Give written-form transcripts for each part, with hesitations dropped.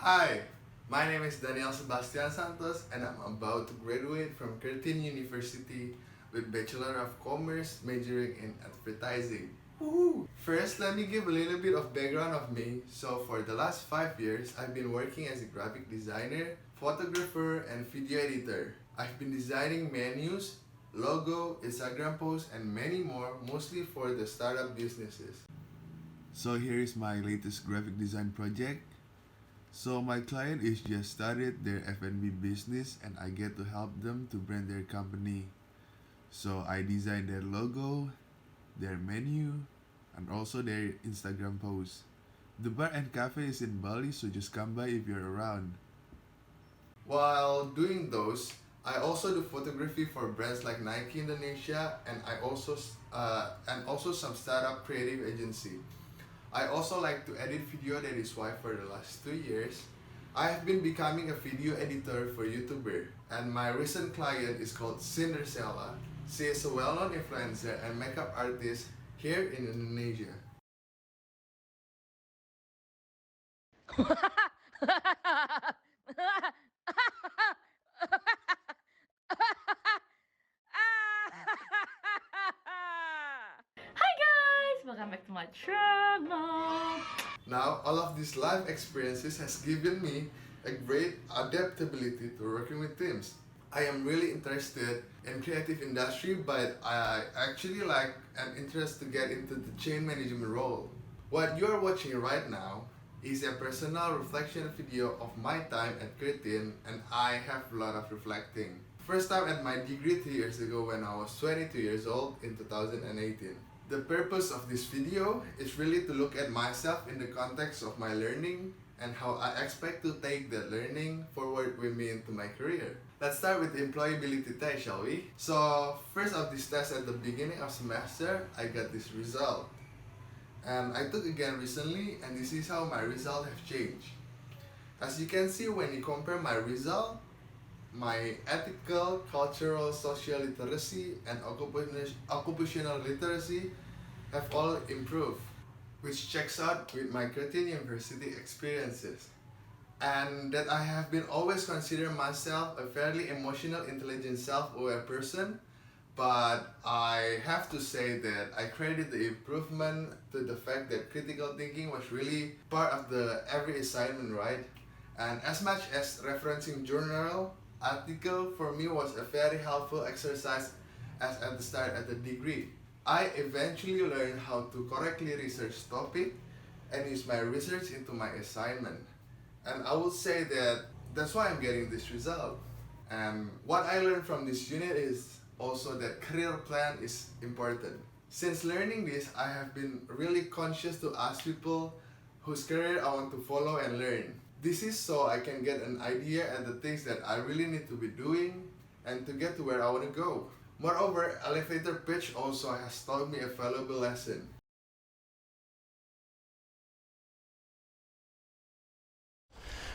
Hi, my name is DanielSebastianSANTOS and I'm about to graduate from Curtin University with Bachelor of Commerce majoring in advertising. Woohoo! First, let me give a little bit of background of me. So for the last 5 years, I've been working as a graphic designer, photographer, and video editor. I've been designing menus, logo, Instagram posts, and many more, mostly for the startup businesses. So here is my latest graphic design project. So my client is just started their F&B business and I get to help them to brand their company. So I design their logo, their menu, and also their Instagram post. The bar and cafe is in Bali, so just come by if you're around. While doing those, I also do photography for brands like Nike Indonesia and also some startup creative agency. I also like to edit video, that is why for the last 2 years, I have been becoming a video editor for YouTuber. And my recent client is called Cinderella. She is a well-known influencer and makeup artist here in Indonesia. Hi guys! Welcome back to my channel! Now, all of these life experiences has given me a great adaptability to working with teams. I am really interested in creative industry, but I actually like an interest to get into the chain management role. What you are watching right now is a personal reflection video of my time at Curtin, and I have a lot of reflecting. First time at my degree 3 years ago when I was 22 years old in 2018. The purpose of this video is really to look at myself in the context of my learning and how I expect to take that learning forward with me into my career. Let's start with the employability test, shall we? So first of this test at the beginning of semester, I got this result. And I took again recently, and this is how my result have changed. As you can see, when you compare my result, my ethical, cultural, social literacy, and occupational literacy have all improved, which checks out with my Curtin University experiences. And that I have been always consider myself a fairly emotional, intelligent, self-aware person, but I have to say that I credit the improvement to the fact that critical thinking was really part of the every assignment, right? And as much as referencing journal article for me was a very helpful exercise as at the start of the degree. I eventually learned how to correctly research topic and use my research into my assignment. And I would say that that's why I'm getting this result. And what I learned from this unit is also that career plan is important. Since learning this, I have been really conscious to ask people whose career I want to follow and learn. This is so I can get an idea at the things that I really need to be doing and to get to where I want to go. Moreover, elevator pitch also has taught me a valuable lesson.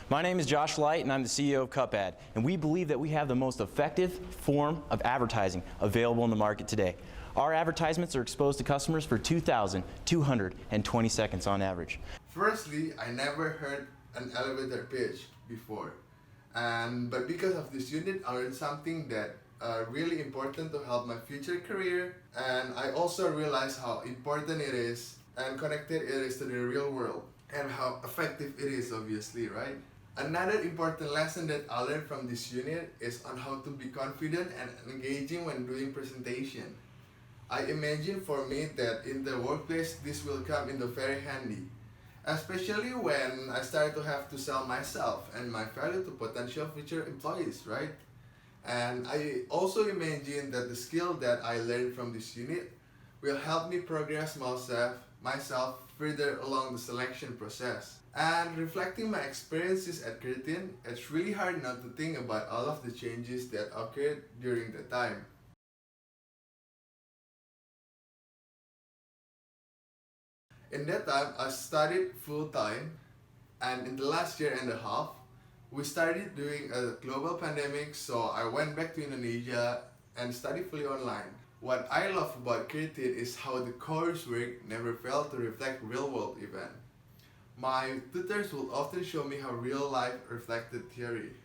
My name is Josh Light and I'm the CEO of Cupad, and we believe that we have the most effective form of advertising available in the market today. Our advertisements are exposed to customers for 2,220 seconds on average. Firstly, I never heard an elevator pitch before, but because of this unit, I learned something that really important to help my future career, and I also realized how important it is and connected it is to the real world and how effective it is, obviously, right? Another important lesson that I learned from this unit is on how to be confident and engaging when doing presentation. I imagine for me that in the workplace this will come in very handy, especially when I start to have to sell myself and my value to potential future employees, right? And I also imagine that the skill that I learned from this unit will help me progress myself further along the selection process. And reflecting my experiences at Curtin, it's really hard not to think about all of the changes that occurred during the time. In that time, I studied full-time, and in the last year and a half, we started doing a global pandemic, so I went back to Indonesia and studied fully online. What I love about Curtin is how the coursework never failed to reflect real-world events. My tutors would often show me how real life reflected theory.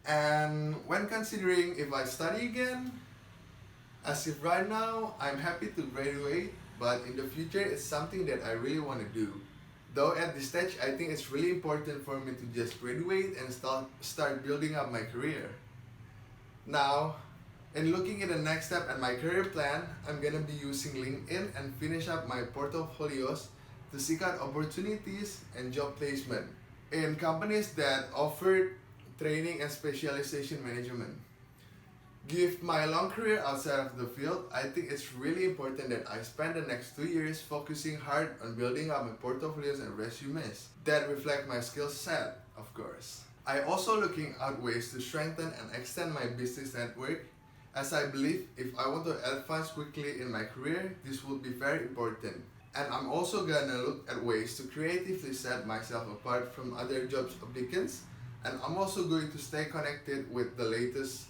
And when considering if I study again, as if right now I'm happy to graduate, but in the future it's something that I really want to do. Though at this stage I think it's really important for me to just graduate and start building up my career. Now, in looking at the next step and my career plan, I'm gonna be using LinkedIn and finish up my portfolios to seek out opportunities and job placement in companies that offer training and specialization management. Given my long career outside of the field, I think it's really important that I spend the next 2 years focusing hard on building up my portfolios and resumes that reflect my skill set, of course. I also looking out ways to strengthen and extend my business network, as I believe if I want to advance quickly in my career, this will be very important. And I'm also gonna look at ways to creatively set myself apart from other job applicants, and I'm also going to stay connected with the latest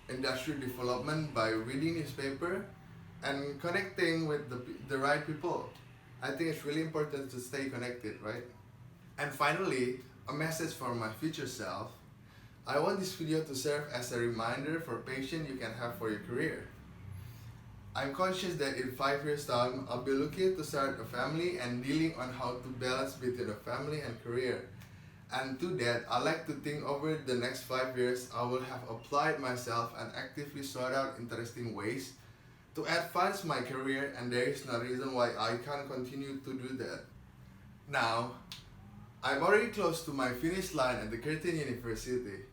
industry development by reading newspaper and connecting with the right people. I think it's really important to stay connected, right? And finally, a message for my future self. I want this video to serve as a reminder for passion you can have for your career. I'm conscious that in 5 years time, I'll be looking to start a family and dealing on how to balance between the family and career. And to that, I like to think over the next 5 years, I will have applied myself and actively sought out interesting ways to advance my career, and there is no reason why I can't continue to do that. Now, I'm already close to my finish line at the Curtin University.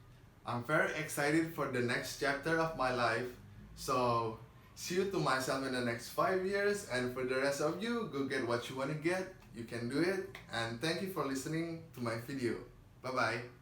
I'm very excited for the next chapter of my life, so see you to myself in the next 5 years, and for the rest of you, go get what you want to get. You can do it, and thank you for listening to my video. Bye bye.